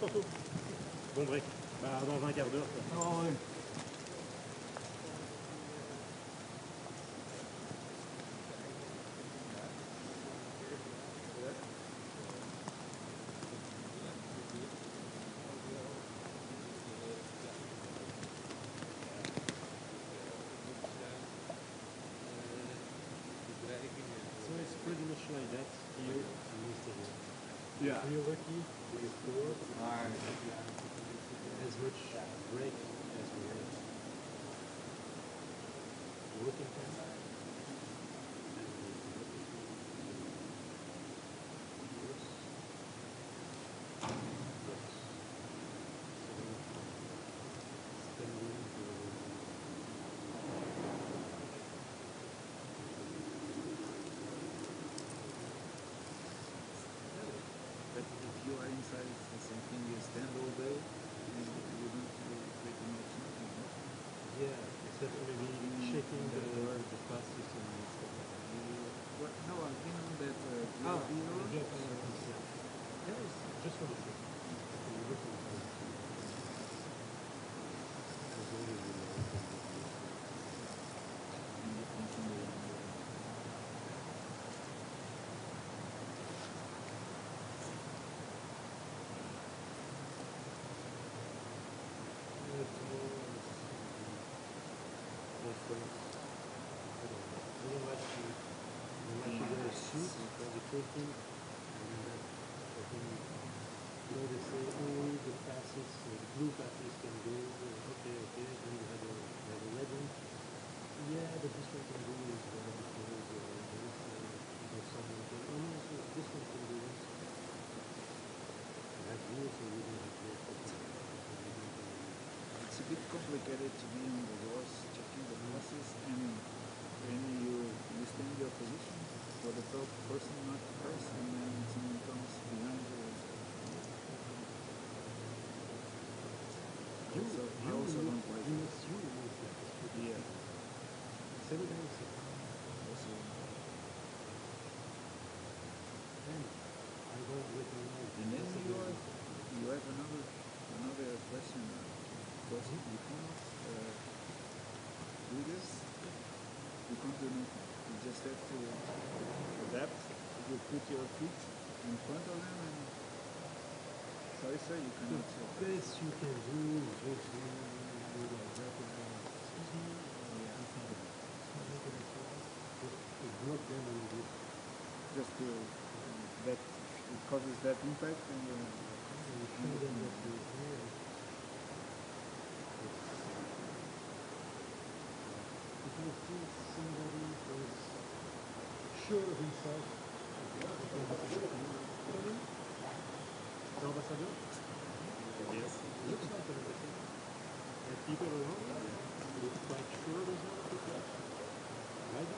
tantôt. Bon break. Bah, dans un quart d'heure. Oh, ouais. So it's pretty much like that here in Eastern. Yeah. You're lucky to record Alright. as much break as we have. Working time. But if you are inside the same thing, you stand all day, and you don't do pretty much nothing. No? Yeah, except maybe checking the pass system and stuff like that. Well, no, I've been on that The video. jet yeah, it's just for the sake. You look at it. As long as you know it. And you continue on. Taking and they say, oh, the passes, the blue passes can go, okay, then you have a legend. Yeah, but this one can do is because someone can, oh no, so this one can do this. That rules are really It's a bit complicated to be on the doors checking the passes, and when you stand your position for the top person not to press, and then someone comes behind you. I also don't like it. Yeah. Also, and then you have another question, because you cannot do this. You can't do nothing. You just have to adapt. You put your feet in front of them, and sorry sir, you cannot. The best you can do is just do like that. Excuse me. Just block them a little bit. Just to that it causes that impact, and you show them that you're here. If you see somebody who's sure of himself, ambassador? Yes. Looks like an ambassador. And people around him look quite sure of himself. Right?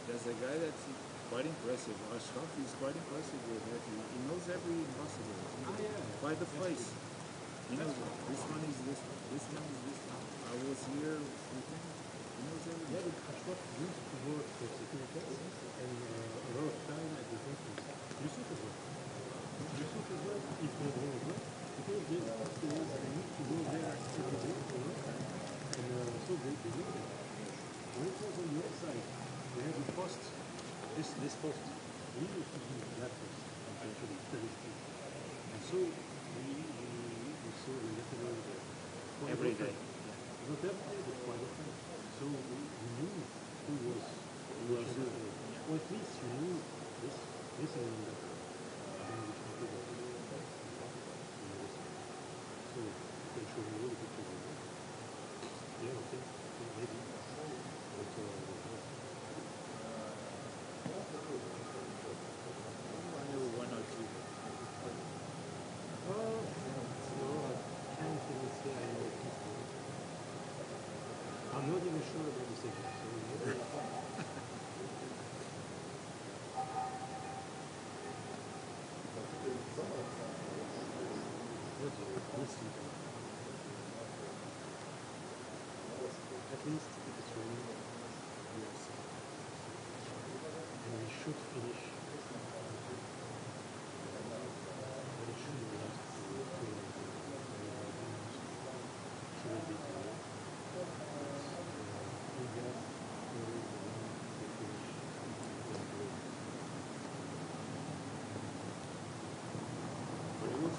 there's a guy that's quite impressive. Ashraf is quite impressive with that. He knows every ambassador. By the face. He knows this one is this one is this one. I was here with him. He knows everything. Yeah, but Ashraf used to work for Securitas and a lot of time at the countries. Yusuf as well. Yusuf as well, if not all as well. Because they need to go there every day for work. And so they do that. When it was on the outside, we had the post, this post. We used to use that post, actually, and so we saw the letters Every day. not every day, but quite often. So we knew who was or at least you knew this is that. So you can show me all the pictures of it. Yeah, okay, maybe. But, I know one or two. no, I can't even say I know people. I'm not even sure about the second, so maybe. At least if it's raining, yes. And we should finish.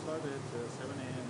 start at 7 a.m.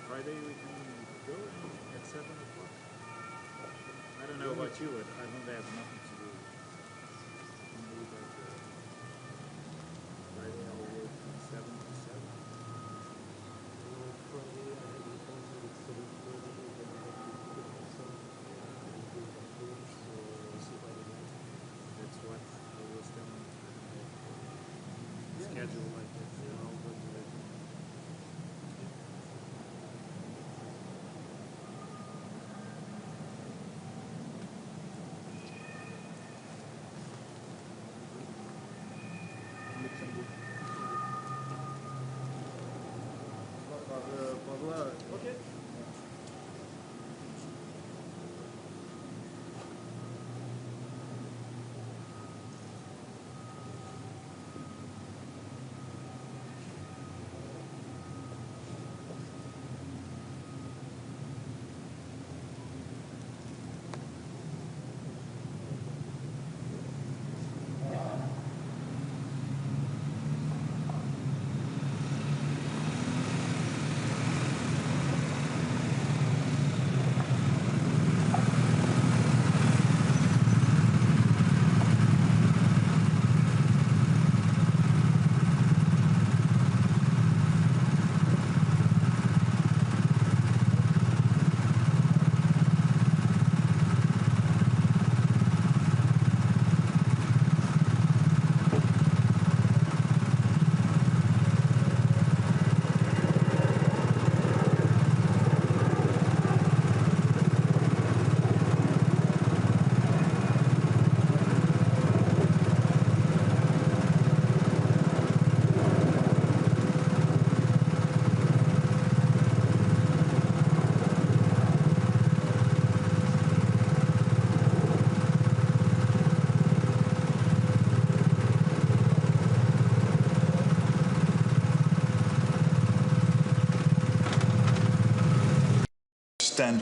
Friday we can go at 7 o'clock. I don't know about you, but I don't have nothing to do. Maybe like Friday I will work from 7 to 7. Friday I have an appointment at 7:30 and then I have to pick my son and go back home, so we'll see by the night. That's what I was telling you. Schedule like that, you know, but Okay.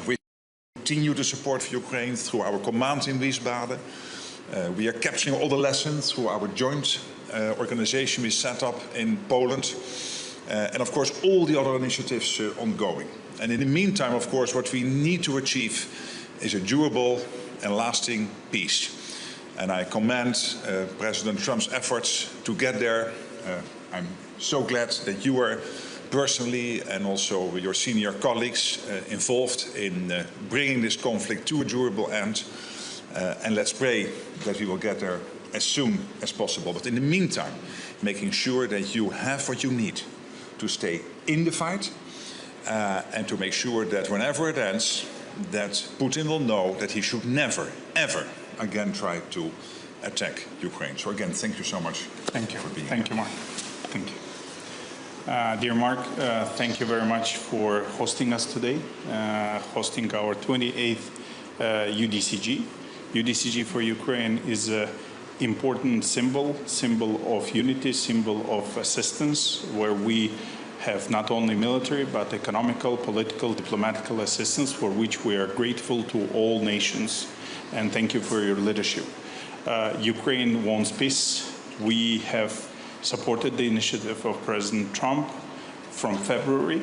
We continue to support Ukraine through our command in Wiesbaden. We are capturing all the lessons through our joint organization we set up in Poland. And of course, all the other initiatives ongoing. And in the meantime, of course, what we need to achieve is a durable and lasting peace. And I commend President Trump's efforts to get there. I'm so glad that you were personally and also your senior colleagues involved in bringing this conflict to a durable end. And let's pray that we will get there as soon as possible. But in the meantime, making sure that you have what you need to stay in the fight and to make sure that whenever it ends, that Putin will know that he should never, ever again try to attack Ukraine. So again, thank you so much. Thank you. For being Thank here. you, Mark. Thank you. Dear Mark, thank you very much for hosting us today, hosting our 28th UDCG. UDCG for Ukraine is an important symbol of unity, symbol of assistance, where we have not only military but economical, political, diplomatical assistance, for which we are grateful to all nations. And thank you for your leadership. Ukraine wants peace. We have supported the initiative of President Trump from February.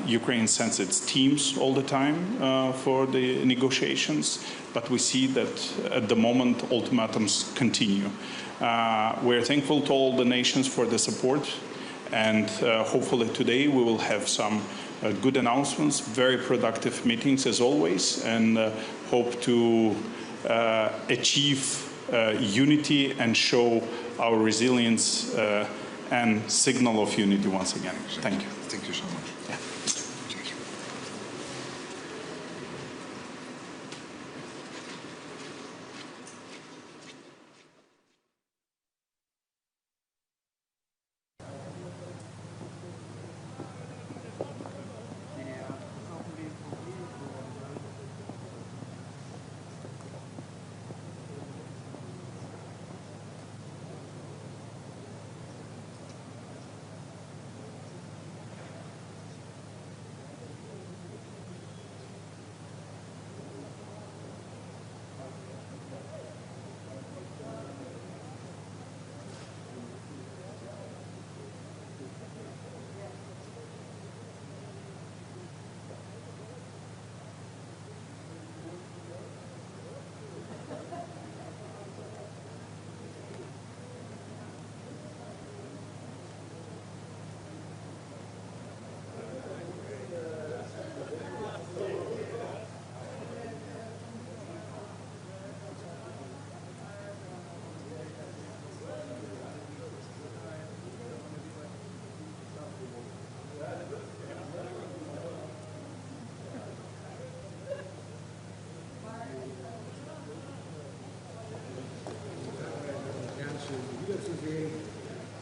Ukraine sends its teams all the time for the negotiations, but we see that at the moment ultimatums continue. We're thankful to all the nations for the support, and hopefully today we will have some good announcements, very productive meetings as always, and hope to achieve unity and show our resilience and signal of unity once again. Thank you. Thank you so much. Yeah.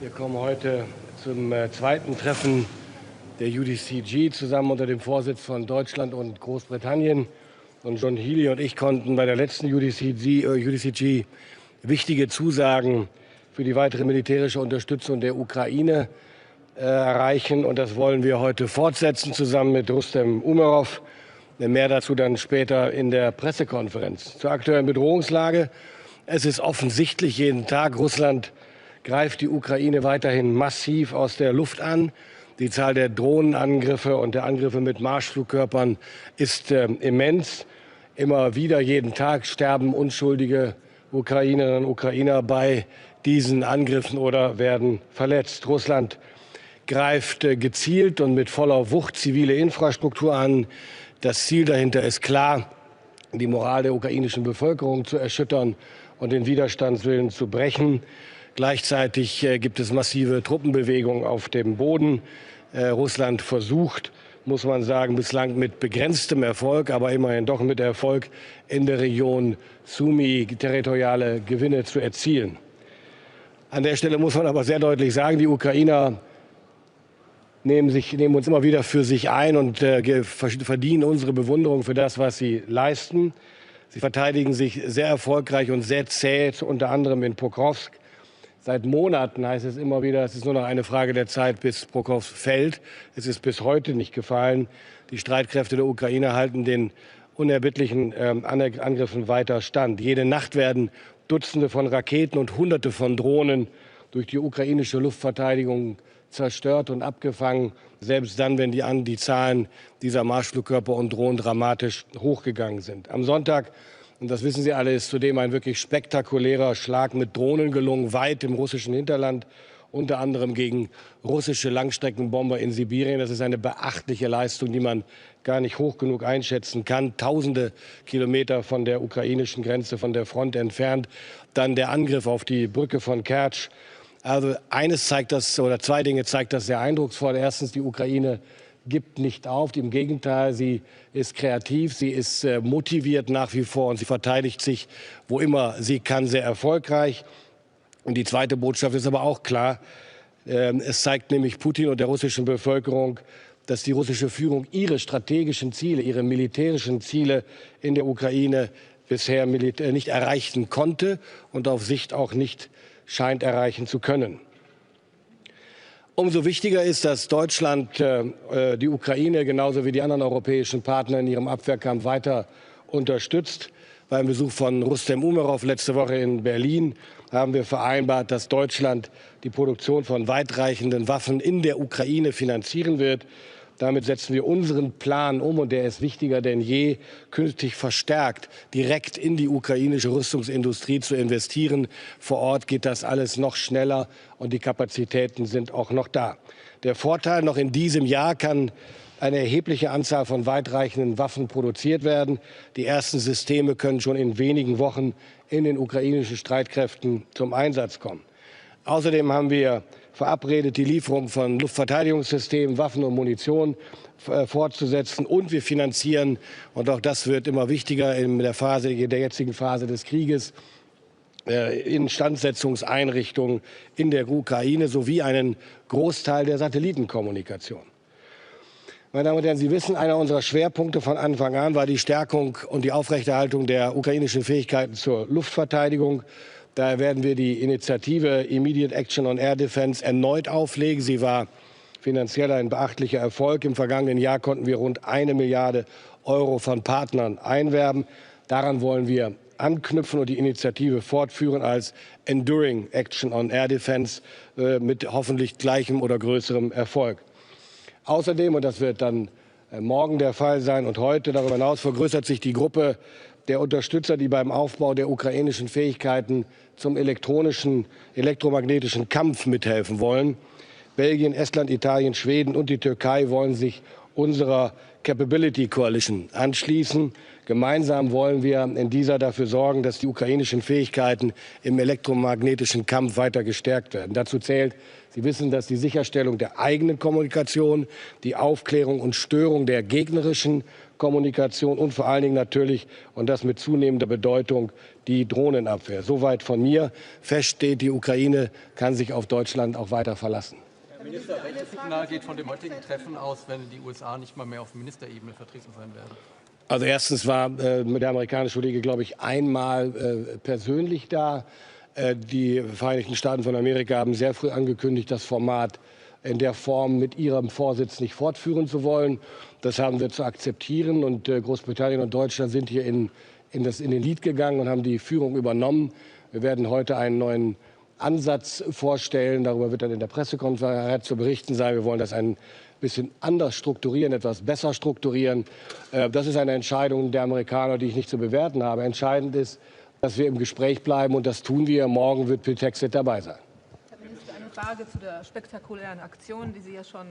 Wir kommen heute zum zweiten Treffen der UDCG zusammen unter dem Vorsitz von Deutschland und Großbritannien. Und John Healey und ich konnten bei der letzten UDCG wichtige Zusagen für die weitere militärische Unterstützung der Ukraine erreichen. Und das wollen wir heute fortsetzen, zusammen mit Rustem Umerov. Mehr dazu dann später in der Pressekonferenz. Zur aktuellen Bedrohungslage. Es ist offensichtlich jeden Tag, Russland greift die Ukraine weiterhin massiv aus der Luft an. Die Zahl der Drohnenangriffe und der Angriffe mit Marschflugkörpern ist immens. Immer wieder, jeden Tag sterben unschuldige Ukrainerinnen und Ukrainer bei diesen Angriffen oder werden verletzt. Russland greift gezielt und mit voller Wucht zivile Infrastruktur an. Das Ziel dahinter ist klar, die Moral der ukrainischen Bevölkerung zu erschüttern und den Widerstandswillen zu brechen. Gleichzeitig gibt es massive Truppenbewegungen auf dem Boden. Russland versucht, muss man sagen, bislang mit begrenztem Erfolg, aber immerhin doch mit Erfolg, in der Region Sumy territoriale Gewinne zu erzielen. An der Stelle muss man aber sehr deutlich sagen, die Ukrainer nehmen uns immer wieder für sich ein und verdienen unsere Bewunderung für das, was sie leisten. Sie verteidigen sich sehr erfolgreich und sehr zäh, unter anderem in Pokrovsk. Seit Monaten heißt es immer wieder, es ist nur noch eine Frage der Zeit, bis Pokrovsk fällt. Es ist bis heute nicht gefallen. Die Streitkräfte der Ukraine halten den unerbittlichen Angriffen weiter stand. Jede Nacht werden Dutzende von Raketen und Hunderte von Drohnen durch die ukrainische Luftverteidigung zerstört und abgefangen, selbst dann, wenn die Zahlen dieser Marschflugkörper und Drohnen dramatisch hochgegangen sind. Am Sonntag, und das wissen Sie alle, ist zudem ein wirklich spektakulärer Schlag mit Drohnen gelungen, weit im russischen Hinterland, unter anderem gegen russische Langstreckenbomber in Sibirien. Das ist eine beachtliche Leistung, die man gar nicht hoch genug einschätzen kann. Tausende Kilometer von der ukrainischen Grenze, von der Front entfernt. Dann der Angriff auf die Brücke von Kertsch. Also eines zeigt das, oder zwei Dinge zeigt das sehr eindrucksvoll. Erstens, die Ukraine gibt nicht auf. Im Gegenteil, sie ist kreativ, sie ist motiviert nach wie vor und sie verteidigt sich, wo immer sie kann, sehr erfolgreich. Und die zweite Botschaft ist aber auch klar. Es zeigt nämlich Putin und der russischen Bevölkerung, dass die russische Führung ihre strategischen Ziele, ihre militärischen Ziele in der Ukraine bisher nicht erreichen konnte und auf Sicht auch nicht scheint erreichen zu können. Umso wichtiger ist, dass Deutschland die Ukraine genauso wie die anderen europäischen Partner in ihrem Abwehrkampf weiter unterstützt. Beim Besuch von Rustem Umerov letzte Woche in Berlin haben wir vereinbart, dass Deutschland die Produktion von weitreichenden Waffen in der Ukraine finanzieren wird. Damit setzen wir unseren Plan um, und der ist wichtiger denn je, künftig verstärkt direkt in die ukrainische Rüstungsindustrie zu investieren. Vor Ort geht das alles noch schneller und die Kapazitäten sind auch noch da. Der Vorteil: noch in diesem Jahr kann eine erhebliche Anzahl von weitreichenden Waffen produziert werden. Die ersten Systeme können schon in wenigen Wochen in den ukrainischen Streitkräften zum Einsatz kommen. Außerdem haben wir verabredet, die Lieferung von Luftverteidigungssystemen, Waffen und Munition fortzusetzen. Und wir finanzieren, und auch das wird immer wichtiger in der jetzigen Phase des Krieges, Instandsetzungseinrichtungen in der Ukraine sowie einen Großteil der Satellitenkommunikation. Meine Damen und Herren, Sie wissen, einer unserer Schwerpunkte von Anfang an war die Stärkung und die Aufrechterhaltung der ukrainischen Fähigkeiten zur Luftverteidigung. Daher werden wir die Initiative Immediate Action on Air Defense erneut auflegen. Sie war finanziell ein beachtlicher Erfolg. Im vergangenen Jahr konnten wir rund 1 Milliarde Euro von Partnern einwerben. Daran wollen wir anknüpfen und die Initiative fortführen als Enduring Action on Air Defense mit hoffentlich gleichem oder größerem Erfolg. Außerdem, und das wird dann morgen der Fall sein und heute, darüber hinaus vergrößert sich die Gruppe der Unterstützer, die beim Aufbau der ukrainischen Fähigkeiten zum elektromagnetischen Kampf mithelfen wollen. Belgien, Estland, Italien, Schweden und die Türkei wollen sich unserer Capability Coalition anschließen. Gemeinsam wollen wir in dieser dafür sorgen, dass die ukrainischen Fähigkeiten im elektromagnetischen Kampf weiter gestärkt werden. Dazu zählt, Sie wissen, dass die Sicherstellung der eigenen Kommunikation, die Aufklärung und Störung der gegnerischen Kommunikation und vor allen Dingen natürlich, und das mit zunehmender Bedeutung, die Drohnenabwehr. Soweit von mir. Fest steht, die Ukraine kann sich auf Deutschland auch weiter verlassen. Herr Minister, welches Signal geht von dem heutigen Treffen aus, wenn die USA nicht mal mehr auf Ministerebene vertreten sein werden? Also erstens war der amerikanische Kollege, glaube ich, einmal persönlich da. Die Vereinigten Staaten von Amerika haben sehr früh angekündigt, das Format in der Form mit ihrem Vorsitz nicht fortführen zu wollen. Das haben wir zu akzeptieren. Und Großbritannien und Deutschland sind hier in den Lead gegangen und haben die Führung übernommen. Wir werden heute einen neuen Ansatz vorstellen. Darüber wird dann in der Pressekonferenz zu berichten sein. Wir wollen das ein bisschen anders strukturieren, etwas besser strukturieren. Das ist eine Entscheidung der Amerikaner, die ich nicht zu bewerten habe. Entscheidend ist, dass wir im Gespräch bleiben, und das tun wir. Morgen wird Hegseth dabei sein. Herr Minister, eine Frage zu der spektakulären Aktion, die Sie ja schon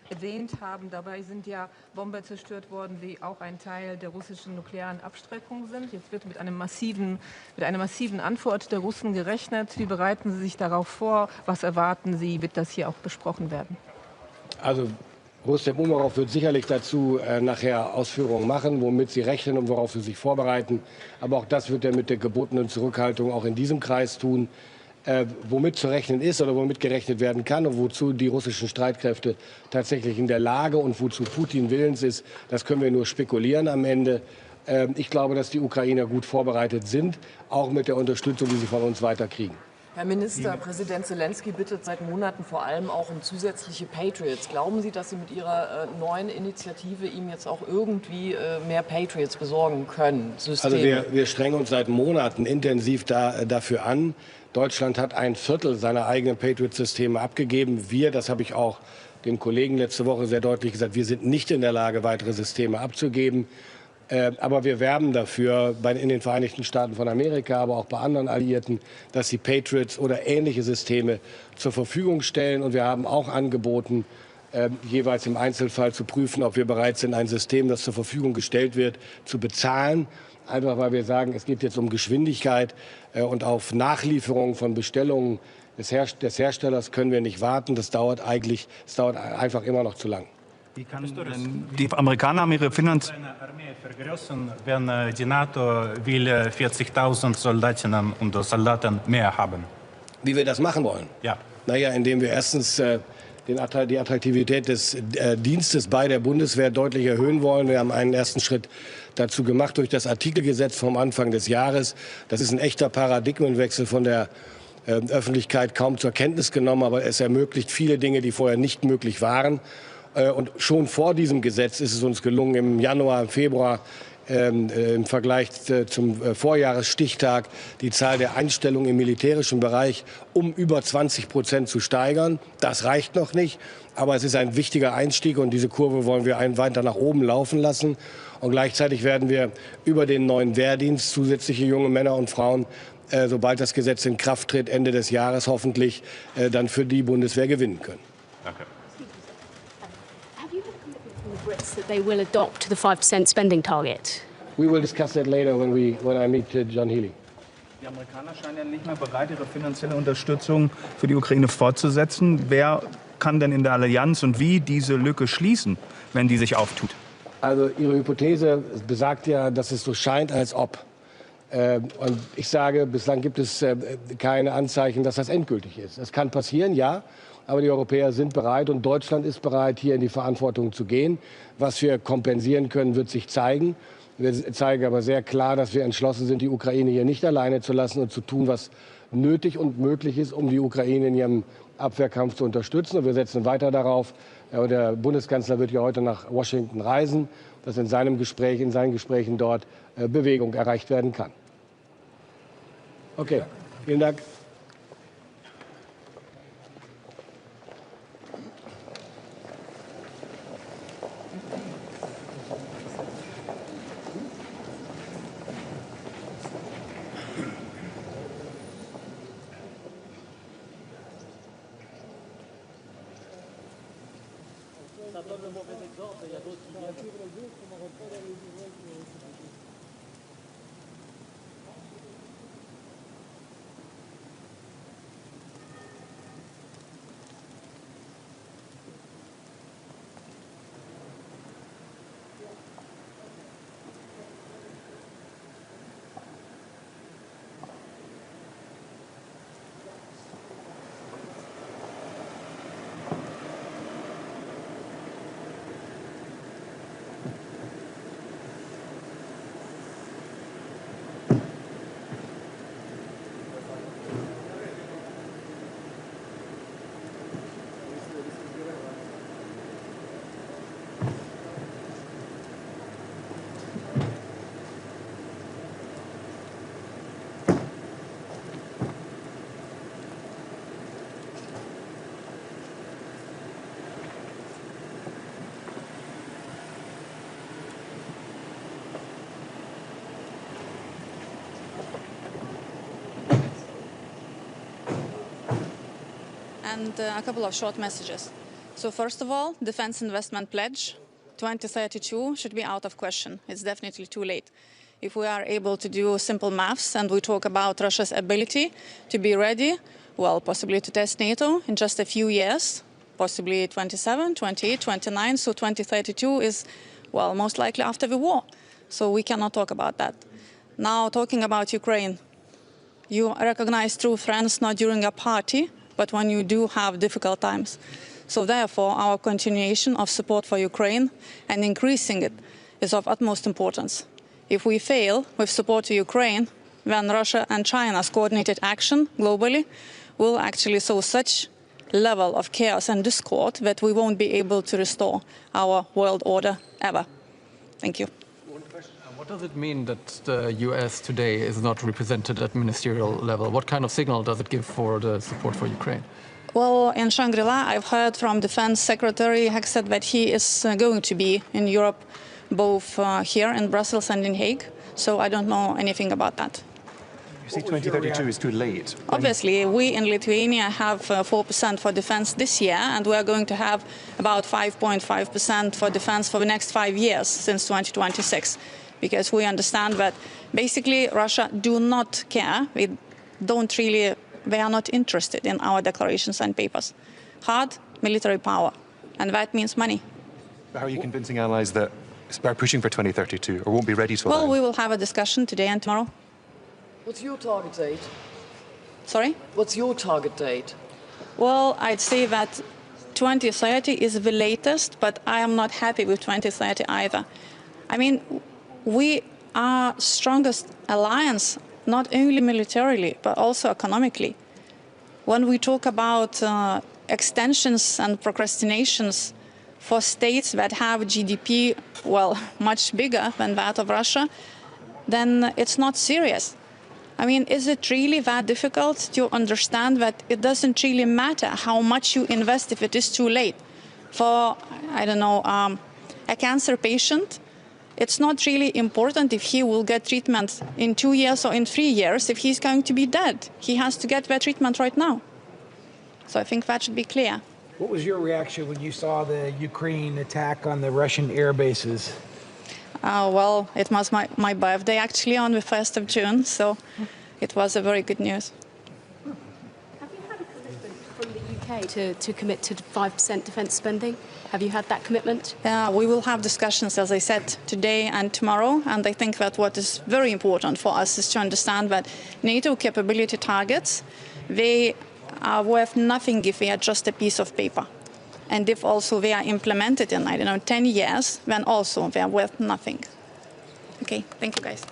erwähnt haben. Dabei sind ja Bomber zerstört worden, die auch ein Teil der russischen nuklearen Abschreckung sind. Jetzt wird mit einer massiven Antwort der Russen gerechnet. Wie bereiten Sie sich darauf vor? Was erwarten Sie? Wird das hier auch besprochen werden? Also Rustem Umerov wird sicherlich dazu nachher Ausführungen machen, womit Sie rechnen und worauf Sie sich vorbereiten. Aber auch das wird er mit der gebotenen Zurückhaltung auch in diesem Kreis tun. Womit zu rechnen ist oder womit gerechnet werden kann und wozu die russischen Streitkräfte tatsächlich in der Lage und wozu Putin willens ist, das können wir nur spekulieren am Ende. Ich glaube, dass die Ukrainer gut vorbereitet sind, auch mit der Unterstützung, die sie von uns weiter kriegen. Herr Minister, Präsident Zelensky bittet seit Monaten vor allem auch um zusätzliche Patriots. Glauben Sie, dass Sie mit Ihrer neuen Initiative ihm jetzt auch irgendwie mehr Patriots besorgen können? Systeme? Also wir strengen uns seit Monaten intensiv dafür an. Deutschland hat 1/4 seiner eigenen Patriot-Systeme abgegeben. Das habe ich auch den Kollegen letzte Woche sehr deutlich gesagt, wir sind nicht in der Lage, weitere Systeme abzugeben. Aber wir werben dafür in den Vereinigten Staaten von Amerika, aber auch bei anderen Alliierten, dass sie Patriots oder ähnliche Systeme zur Verfügung stellen. Und wir haben auch angeboten, jeweils im Einzelfall zu prüfen, ob wir bereit sind, ein System, das zur Verfügung gestellt wird, zu bezahlen. Einfach weil wir sagen, es geht jetzt um Geschwindigkeit und auf Nachlieferung von Bestellungen des Herstellers können wir nicht warten. Das dauert einfach immer noch zu lang. Wie kann denn die Amerikaner haben ihre finanzielle Armee vergrößern, wenn die NATO will 40.000 Soldatinnen und Soldaten mehr haben? Wie wir das machen wollen? Ja. Naja, indem wir erstens die Attraktivität des Dienstes bei der Bundeswehr deutlich erhöhen wollen. Wir haben einen ersten Schritt dazu gemacht durch das Artikelgesetz vom Anfang des Jahres. Das ist ein echter Paradigmenwechsel von der Öffentlichkeit kaum zur Kenntnis genommen, aber es ermöglicht viele Dinge, die vorher nicht möglich waren. Und schon vor diesem Gesetz ist es uns gelungen, im Januar, im Februar im Vergleich zum Vorjahresstichtag die Zahl der Einstellungen im militärischen Bereich um über 20% zu steigern. Das reicht noch nicht, aber es ist ein wichtiger Einstieg und diese Kurve wollen wir weiter nach oben laufen lassen. Und gleichzeitig werden wir über den neuen Wehrdienst zusätzliche junge Männer und Frauen, sobald das Gesetz in Kraft tritt, Ende des Jahres hoffentlich, dann für die Bundeswehr gewinnen können. Danke. Brits that they will adopt the 5% spending target? We will discuss that later when I meet John Healey. Die Amerikaner scheinen ja nicht mehr bereit, ihre finanzielle Unterstützung für die Ukraine fortzusetzen. Wer kann denn in der Allianz und wie diese Lücke schließen, wenn die sich auftut? Also Ihre Hypothese besagt ja, dass es so scheint, als ob. Und ich sage, bislang gibt es keine Anzeichen, dass das endgültig ist. Es kann passieren, ja. Aber die Europäer sind bereit und Deutschland ist bereit, hier in die Verantwortung zu gehen. Was wir kompensieren können, wird sich zeigen. Wir zeigen aber sehr klar, dass wir entschlossen sind, die Ukraine hier nicht alleine zu lassen und zu tun, was nötig und möglich ist, um die Ukraine in ihrem Abwehrkampf zu unterstützen. Und wir setzen weiter darauf. Der Bundeskanzler wird ja heute nach Washington reisen, dass in seinen Gesprächen dort Bewegung erreicht werden kann. Okay, vielen Dank. And a couple of short messages. So first of all, defense investment pledge 2032 should be out of question. It's definitely too late. If we are able to do simple maths and we talk about Russia's ability to be ready, well, possibly to test NATO in just a few years, possibly 27, 28, 29, so 2032 is, well, most likely after the war. So we cannot talk about that. Now, talking about Ukraine, you recognize true friends not during a party, but when you do have difficult times. So therefore, our continuation of support for Ukraine and increasing it is of utmost importance. If we fail with support to Ukraine, when Russia and China's coordinated action globally will actually show such level of chaos and discord that we won't be able to restore our world order ever. Thank you. What does it mean that the US today is not represented at ministerial level? What kind of signal does it give for the support for Ukraine? Well, in Shangri-La, I've heard from Defense Secretary Hegseth that he is going to be in Europe, both here in Brussels and in Hague. So I don't know anything about that. You say 2032 is too late. Obviously, we in Lithuania have 4% for defense this year, and we are going to have about 5.5% for defense for the next 5 years since 2026, because we understand that basically Russia do not care. They are not interested in our declarations and papers. Hard military power, and that means money. How are you convincing allies that are pushing for 2032 or won't be ready to allow? Well, we will have a discussion today and tomorrow. What's your target date? Sorry? What's your target date? Well, I'd say that 2030 is the latest, but I am not happy with 2030 either. I mean, we are strongest alliance, not only militarily, but also economically. When we talk about extensions and procrastinations for states that have GDP, well, much bigger than that of Russia, then it's not serious. I mean, is it really that difficult to understand that it doesn't really matter how much you invest if it is too late? For, I don't know, a cancer patient, it's not really important if he will get treatment in 2 years or in 3 years if he's going to be dead. He has to get that treatment right now. So I think that should be clear. What was your reaction when you saw the Ukraine attack on the Russian air bases? Well, it was my birthday actually on the 1st of June, so it was a very good news. Have you had a commitment from the UK to commit to 5% defence spending? Have you had that commitment? We will have discussions, as I said, today and tomorrow, and I think that what is very important for us is to understand that NATO capability targets, they are worth nothing if they are just a piece of paper. And if also they are implemented in, 10 years, then also they are worth nothing. Okay, thank you guys.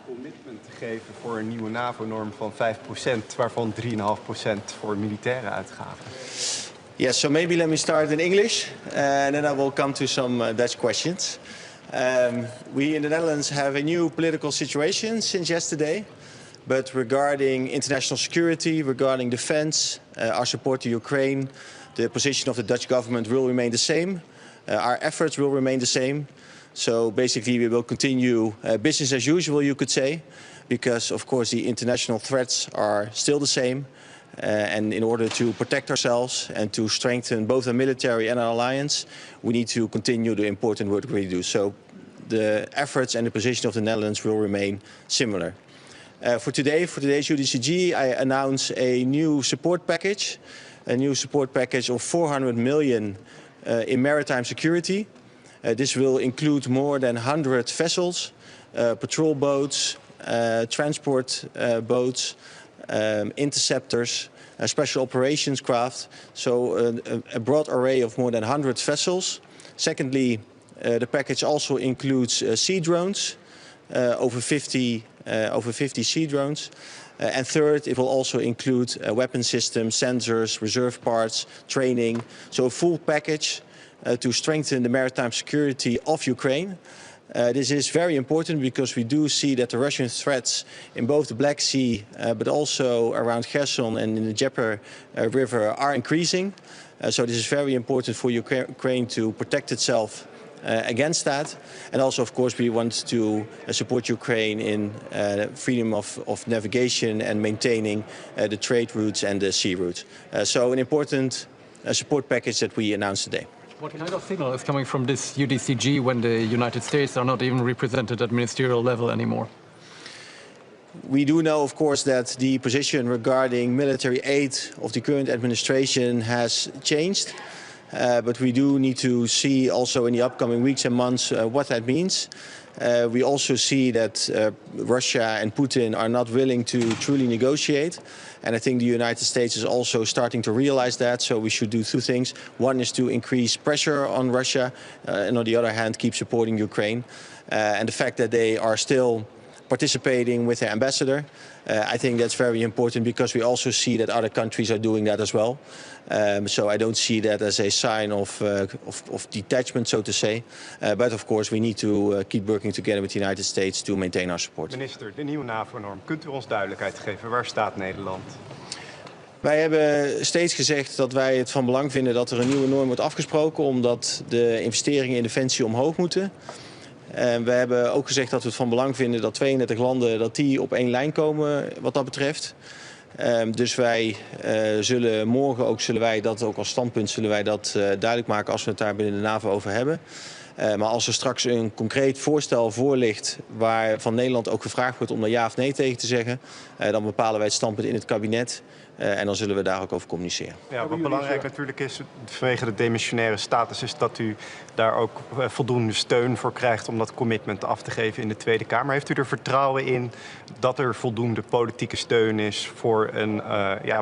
commitment te geven voor een nieuwe NAVO-norm van 5%, waarvan 3,5% voor militaire uitgaven. Yes, so maybe let me start in English, and then I will come to some Dutch questions. We in the Netherlands have a new political situation since yesterday, but regarding international security, regarding defense, our support to Ukraine, the position of the Dutch government will remain the same. Our efforts will remain the same. So basically we will continue business as usual, you could say, because of course the international threats are still the same. And in order to protect ourselves and to strengthen both our military and our alliance, we need to continue the important work we do. So the efforts and the position of the Netherlands will remain similar. For today's UDCG, I announce a new support package of 400 million in maritime security. This will include more than 100 vessels, patrol boats, transport boats, interceptors, special operations craft. So a broad array of more than 100 vessels. Secondly, the package also includes sea drones, over 50 sea drones. And third, it will also include weapon systems, sensors, reserve parts, training. So a full package to strengthen the maritime security of Ukraine. This is very important because we do see that the Russian threats in both the Black Sea, but also around Kherson and in the Dnieper River are increasing. So this is very important for Ukraine to protect itself against that. And also, of course, we want to support Ukraine in freedom of navigation and maintaining the trade routes and the sea routes. So an important support package that we announced today. What kind of signal is coming from this UDCG when the United States are not even represented at ministerial level anymore? We do know, of course, that the position regarding military aid of the current administration has changed. But we do need to see also in the upcoming weeks and months what that means. We also see that Russia and Putin are not willing to truly negotiate. And I think the United States is also starting to realize that. So we should do two things. One is to increase pressure on Russia, and on the other hand, keep supporting Ukraine. And the fact that they are still participating with their ambassador, I think that's very important because we also see that other countries are doing that as well. So I don't see that as a sign of detachment, so to say. But of course we need to keep working together with the United States to maintain our support. Minister, de nieuwe NAVO-norm. Kunt u ons duidelijkheid geven? Waar staat Nederland? Wij hebben steeds gezegd dat wij het van belang vinden dat er een nieuwe norm wordt afgesproken, omdat de investeringen in defensie omhoog moeten. We hebben ook gezegd dat we het van belang vinden dat 32 landen die op één lijn komen wat dat betreft. Dus wij zullen morgen ook als standpunt duidelijk maken als we het daar binnen de NAVO over hebben. Maar als er straks een concreet voorstel voor ligt waar van Nederland ook gevraagd wordt om daar ja of nee tegen te zeggen, dan bepalen wij het standpunt in het kabinet. En dan zullen we daar ook over communiceren. Ja, wat belangrijk natuurlijk is, vanwege de demissionaire status, is dat u daar ook voldoende steun voor krijgt om dat commitment af te geven in de Tweede Kamer. Heeft u er vertrouwen in dat er voldoende politieke steun is voor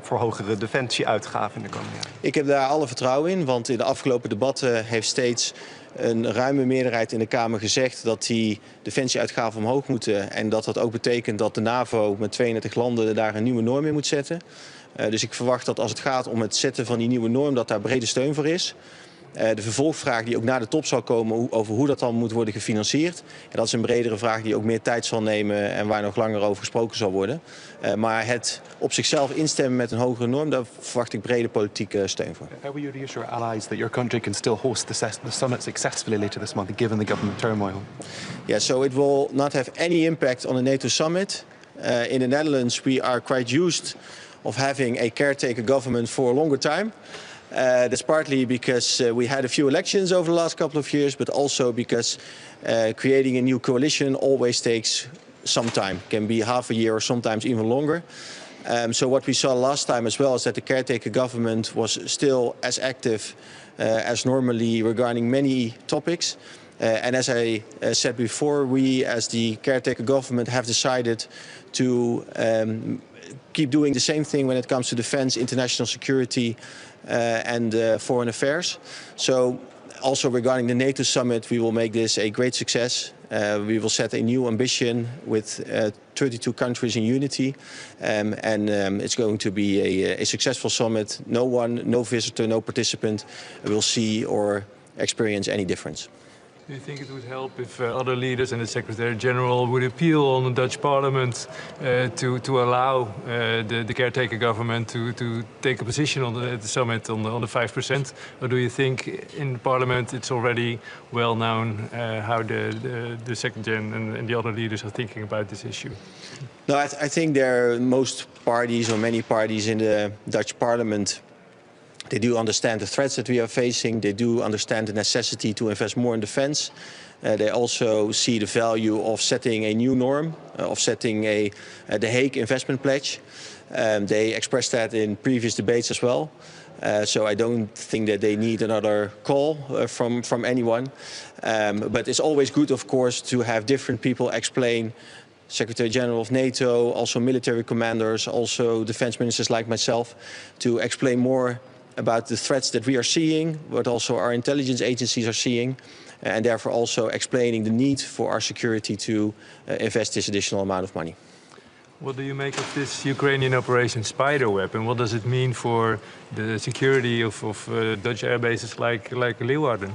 voor hogere defensieuitgaven in de komende jaren? Ik heb daar alle vertrouwen in, want in de afgelopen debatten heeft steeds een ruime meerderheid in de Kamer gezegd dat die defensieuitgaven omhoog moeten. En dat dat ook betekent dat de NAVO met 32 landen daar een nieuwe norm in moet zetten. Dus ik verwacht dat als het gaat om het zetten van die nieuwe norm, dat daar brede steun voor is. De vervolgvraag die ook na de top zal komen over hoe dat dan moet worden gefinancierd. En dat is een bredere vraag die ook meer tijd zal nemen en waar nog langer over gesproken zal worden. Maar het op zichzelf instemmen met een hogere norm, daar verwacht ik brede politieke steun voor. How will you reassure allies that your country can still host the summit successfully later this month, given the government turmoil? Yeah, so it will not have any impact on the NATO summit. In the Netherlands, we are quite used of having a caretaker government for a longer time. That's partly because we had a few elections over the last couple of years, but also because creating a new coalition always takes some time. It can be half a year or sometimes even longer. So what we saw last time as well is that the caretaker government was still as active as normally regarding many topics. And as I said before, we as the caretaker government have decided to keep doing the same thing when it comes to defense, international security and foreign affairs. So Also regarding the NATO summit, we will make this a great success. We will set a new ambition with 32 countries in unity, and it's going to be a successful summit. No one, no visitor, no participant will see or experience any difference. Do you think it would help if other leaders and the Secretary General would appeal on the Dutch Parliament to allow the caretaker government to take a position on the summit on the 5%? Or do you think in Parliament it's already well known how the Secretary and the other leaders are thinking about this issue? No, I think there are most parties or many parties in the Dutch Parliament. They do understand the threats that we are facing. They do understand the necessity to invest more in defense. They also see the value of setting a new norm, of setting the Hague investment pledge. They expressed that in previous debates as well. So I don't think that they need another call from anyone. But it's always good, of course, to have different people explain. Secretary General of NATO, also military commanders, also defense ministers like myself, to explain more about the threats that we are seeing, but also our intelligence agencies are seeing, and therefore also explaining the need for our security to invest this additional amount of money. What do you make of this Ukrainian Operation Spiderweb, and what does it mean for the security of Dutch air bases like Leeuwarden?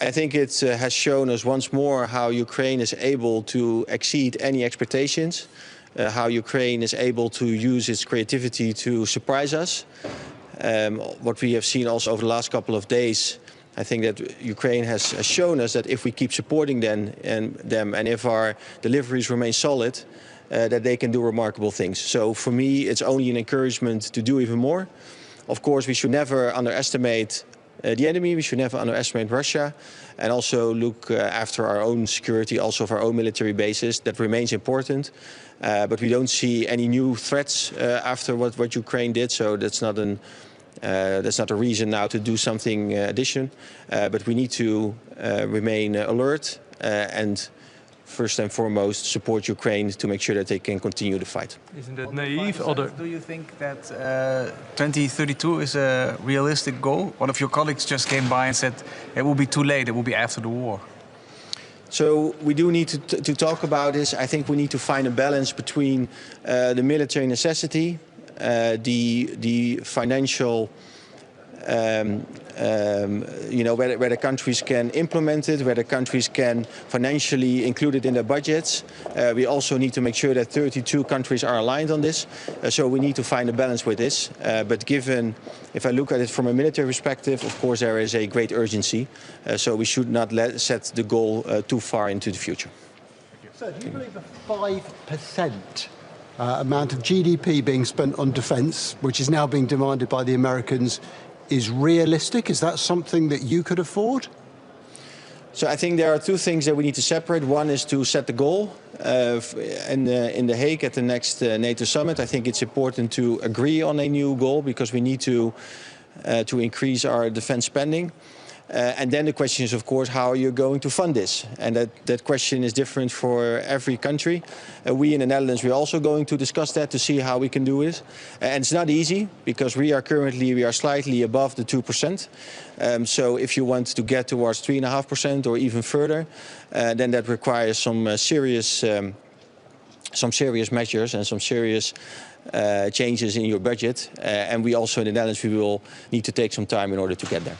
I think it has shown us once more how Ukraine is able to exceed any expectations. How Ukraine is able to use its creativity to surprise us. What we have seen also over the last couple of days, I think that Ukraine has shown us that if we keep supporting them and if our deliveries remain solid, that they can do remarkable things. So for me, it's only an encouragement to do even more. Of course, we should never underestimate the enemy. We should never underestimate Russia, and also look after our own security, also of our own military bases. That remains important. But we don't see any new threats after what Ukraine did, so that's not a reason now to do something additional. But we need to remain alert and first and foremost support Ukraine to make sure that they can continue the fight. Isn't that naive? Do you think that 2032 is a realistic goal? One of your colleagues just came by and said it will be too late, it will be after the war. So we do need to talk about this. I think we need to find a balance between the military necessity, the financial, where the countries can implement it, where the countries can financially include it in their budgets. We also need to make sure that 32 countries are aligned on this. So we need to find a balance with this. But given, if I look at it from a military perspective, of course there is a great urgency. So we should not set the goal too far into the future. So do you believe the 5% amount of GDP being spent on defence, which is now being demanded by the Americans, is realistic? Is that something that you could afford? So I think there are two things that we need to separate. One is to set the goal in the Hague at the next NATO summit. I think it's important to agree on a new goal because we need to increase our defense spending. And then the question is, of course, how are you going to fund this? And that question is different for every country. We in the Netherlands, we're also going to discuss that to see how we can do it. And it's not easy because we are slightly above the 2%. So if you want to get towards 3.5% or even further, then that requires some serious measures and some serious changes in your budget. And we also in the Netherlands, we will need to take some time in order to get there.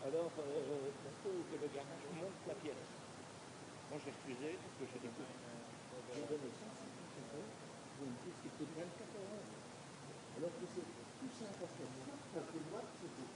Alors, il faut que le garage monte la pièce. Moi, j'ai refusé parce que j'ai dit que j'ai donné 150 euros pour une pièce qui coûte 24 euros. Alors que c'est tout simple à faire. Parce que moi, c'est tout.